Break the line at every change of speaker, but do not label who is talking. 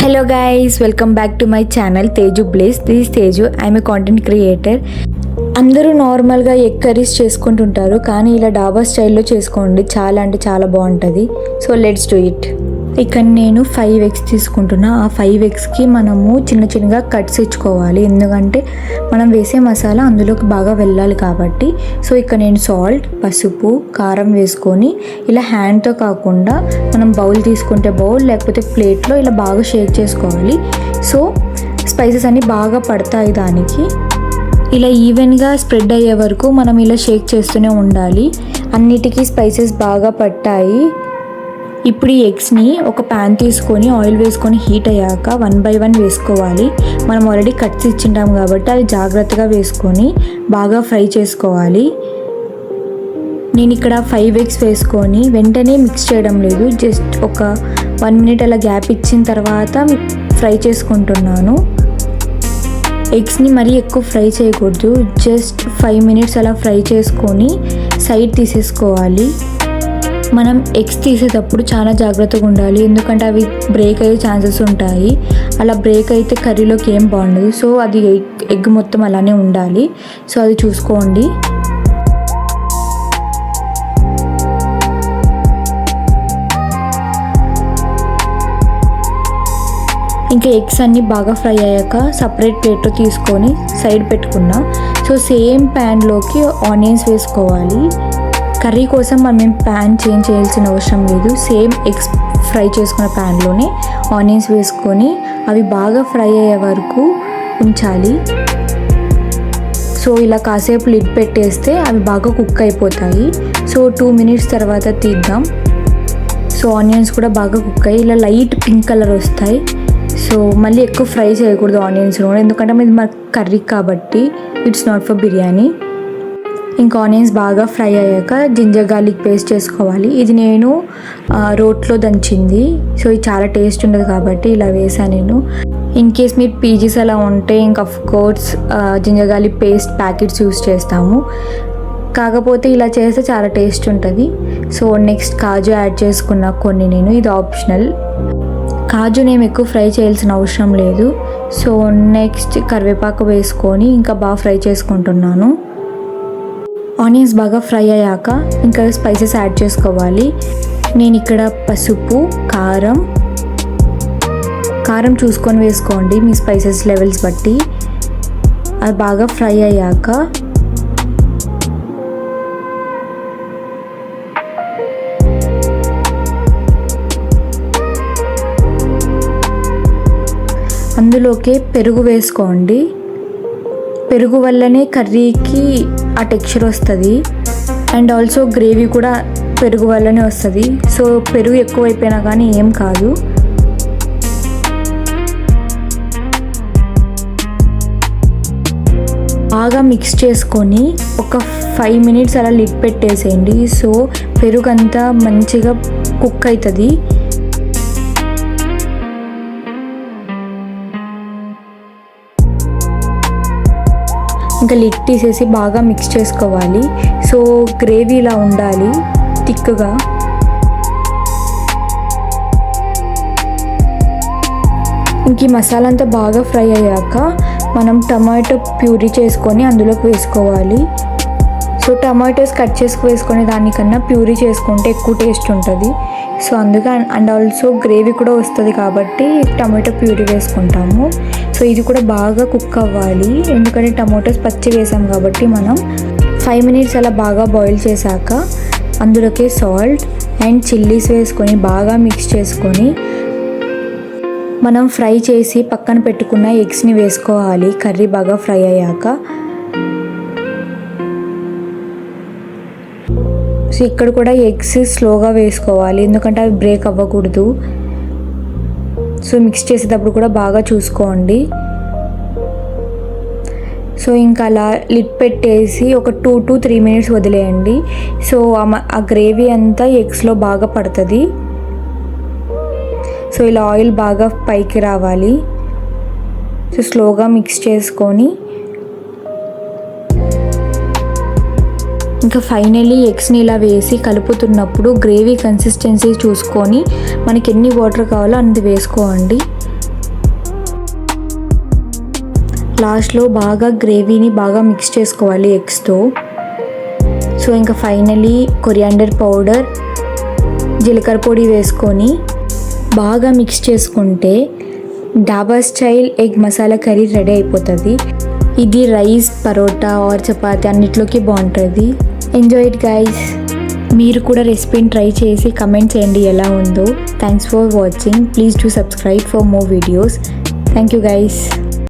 Hello guys, welcome back to my channel Teju Bliss. This is Teju. I am a content creator. అందరూ నార్మల్గా egg curries చేసుకుంటుంటారు, కానీ ఇలా డాబా స్టైల్లో చేసుకోండి, చాలా అంటే చాలా బాగుంటుంది. So let's do it. ఇక్కడ నేను 5 eggs తీసుకుంటున్నా. ఆ 5 eggsకి మనము చిన్న చిన్నగా కట్స్ ఇచ్చుకోవాలి, ఎందుకంటే మనం వేసే మసాలా అందులోకి బాగా వెళ్ళాలి కాబట్టి. సో ఇక్కడ నేను సాల్ట్, పసుపు, కారం వేసుకొని ఇలా హ్యాండ్తో కాకుండా మనం బౌల్ తీసుకుంటే బౌల్, లేకపోతే ప్లేట్లో ఇలా బాగా షేక్ చేసుకోవాలి. సో స్పైసెస్ అన్నీ బాగా పడతాయి దానికి. ఇలా ఈవెన్గా స్ప్రెడ్ అయ్యే వరకు మనం ఇలా షేక్ చేస్తూనే ఉండాలి. అన్నిటికీ స్పైసెస్ బాగా పట్టాయి. ఇప్పుడు ఈ ఎగ్స్ని ఒక ప్యాన్ తీసుకొని ఆయిల్ వేసుకొని హీట్ అయ్యాక 1 by 1 వేసుకోవాలి. మనం ఆల్రెడీ కట్స్ ఇచ్చింటాం కాబట్టి అవి జాగ్రత్తగా వేసుకొని బాగా ఫ్రై చేసుకోవాలి. నేను ఇక్కడ 5 eggs వేసుకొని వెంటనే మిక్స్ చేయడం లేదు, జస్ట్ ఒక 1 minute అలా గ్యాప్ ఇచ్చిన తర్వాత ఫ్రై చేసుకుంటున్నాను. ఎగ్స్ని మరీ ఎక్కువ ఫ్రై చేయకూడదు, జస్ట్ 5 minutes అలా ఫ్రై చేసుకొని సైడ్ తీసేసుకోవాలి. మనం ఎగ్స్ తీసేటప్పుడు చాలా జాగ్రత్తగా ఉండాలి, ఎందుకంటే అవి బ్రేక్ అయ్యే ఛాన్సెస్ ఉంటాయి. అలా బ్రేక్ అయితే కర్రీలోకి ఏం బాగుండదు. సో అది ఎగ్ మొత్తం అలానే ఉండాలి. సో అది చూసుకోండి. ఇంకా ఎగ్స్ అన్నీ బాగా ఫ్రై అయ్యాక సపరేట్ ప్లేట్లో తీసుకొని సైడ్ పెట్టుకున్నా. సో సేమ్ ప్యాన్లోకి ఆనియన్స్ వేసుకోవాలి. కర్రీ కోసం మనం ప్యాన్ చేంజ్ చేయాల్సిన అవసరం లేదు. సేమ్ ఎగ్స్ ఫ్రై చేసుకున్న ప్యాన్లోనే ఆనియన్స్ వేసుకొని అవి బాగా ఫ్రై అయ్యే వరకు ఉంచాలి. సో ఇలా కాసేపు లిడ్ పెట్టేస్తే అవి బాగా కుక్ అయిపోతాయి. సో 2 minutes తర్వాత తీద్దాం. సో ఆనియన్స్ కూడా బాగా కుక్ అయ్యి ఇలా లైట్ పింక్ కలర్ వస్తాయి. సో మళ్ళీ ఎక్కువ ఫ్రై చేయకూడదు ఆనియన్స్ కూడా, ఎందుకంటే ఇది మన కర్రీ కాబట్టి, ఇట్స్ నాట్ ఫర్ బిర్యానీ. ఇంకా ఆనియన్స్ బాగా ఫ్రై అయ్యాక జింజర్ గార్లిక్ పేస్ట్ చేసుకోవాలి. ఇది నేను రోట్లో దంచింది. సో ఇది చాలా టేస్ట్ ఉండదు కాబట్టి ఇలా వేసాను నేను. ఇన్ కేస్ మీరు పీజీస్ అలా ఉంటే ఇంకా of course ginger garlic paste packets use చేస్తాము, కాకపోతే ఇలా చేస్తే చాలా టేస్ట్ ఉంటుంది. సో నెక్స్ట్ కాజు యాడ్ చేసుకున్న కొన్ని నేను, ఇది ఆప్షనల్. కాజు నేను ఎక్కువ ఫ్రై చేయాల్సిన అవసరం లేదు. సో నెక్స్ట్ కరివేపాకు వేసుకొని ఇంకా బాగా ఫ్రై చేసుకుంటున్నాను. ఆనియన్స్ బాగా ఫ్రై అయ్యాక ఇంకా స్పైసెస్ యాడ్ చేసుకోవాలి. నేను ఇక్కడ పసుపు, కారం చూసుకొని వేసుకోండి మీ స్పైసెస్ లెవెల్స్ బట్టి. అది బాగా ఫ్రై అయ్యాక అందులోకి పెరుగు వేసుకోండి. పెరుగు వల్లనే కర్రీకి ఆ టెక్స్చర్ వస్తుంది, అండ్ ఆల్సో గ్రేవీ కూడా పెరుగు వల్లనే వస్తుంది. సో పెరుగు ఎక్కువైపోయినా కానీ ఏం కాదు. బాగా మిక్స్ చేసుకొని ఒక 5 minutes అలా లిడ్ పెట్టేసేయండి. సో పెరుగు అంతా మంచిగా కుక్ అవుతుంది. ఇంకా లిడ్ తీసేసి బాగా మిక్స్ చేసుకోవాలి. సో గ్రేవీ ఇలా ఉండాలి థిక్గా. ఇంక ఈ మసాలా అంతా బాగా ఫ్రై అయ్యాక మనం టమాటో ప్యూరీ చేసుకొని అందులోకి వేసుకోవాలి. సో టమాటోస్ కట్ చేసుకు వేసుకునే దానికన్నా ప్యూరీ చేసుకుంటే ఎక్కువ టేస్ట్ ఉంటుంది. సో అందుకే, అండ్ ఆల్సో గ్రేవీ కూడా వస్తుంది కాబట్టి టమాటో ప్యూరీ వేసుకుంటాము. సో ఇది కూడా బాగా కుక్ అవ్వాలి, ఎందుకంటే టమాటోస్ పచ్చి వేసాం కాబట్టి. మనం 5 minutes అలా బాగా బాయిల్ చేశాక అందులోకి సాల్ట్ అండ్ చిల్లీస్ వేసుకొని బాగా మిక్స్ చేసుకొని మనం ఫ్రై చేసి పక్కన పెట్టుకున్న ఎగ్స్ని వేసుకోవాలి కర్రీ బాగా ఫ్రై అయ్యాక. సో ఇక్కడ కూడా ఎగ్స్ స్లోగా వేసుకోవాలి, ఎందుకంటే అవి బ్రేక్ అవ్వకూడదు. సో మిక్స్ చేసేటప్పుడు కూడా బాగా చూసుకోండి. సో ఇంకా అలా లిడ్ పెట్టేసి ఒక 2 to 3 minutes వదిలేయండి. సో ఆ గ్రేవీ అంతా ఎగ్స్లో బాగా పడుతుంది. సో ఇలా ఆయిల్ బాగా పైకి రావాలి. సో స్లోగా మిక్స్ చేసుకొని ఇంకా ఫైనల్లీ ఎగ్స్ని ఇలా వేసి కలుపుతున్నప్పుడు గ్రేవీ కన్సిస్టెన్సీ చూసుకొని మనకి ఎన్ని వాటర్ కావాలో అన్ని వేసుకోండి. లాస్ట్లో బాగా గ్రేవీని బాగా మిక్స్ చేసుకోవాలి ఎగ్స్తో. సో ఇంకా ఫైనలీ కొరియాండర్ పౌడర్, జీలకర్ర పొడి వేసుకొని బాగా మిక్స్ చేసుకుంటే డాబా style egg masala curry ready అయిపోతుంది. ఇది రైస్, పరోటా ఆర్ చపాతి అన్నిట్లోకి బాగుంటుంది. Enjoy it guys. మీరు కూడా రెసిపీని ట్రై చేసి కమెంట్ చేయండి ఎలా ఉందో. Thanks for watching. Please do subscribe for more videos. Thank you guys.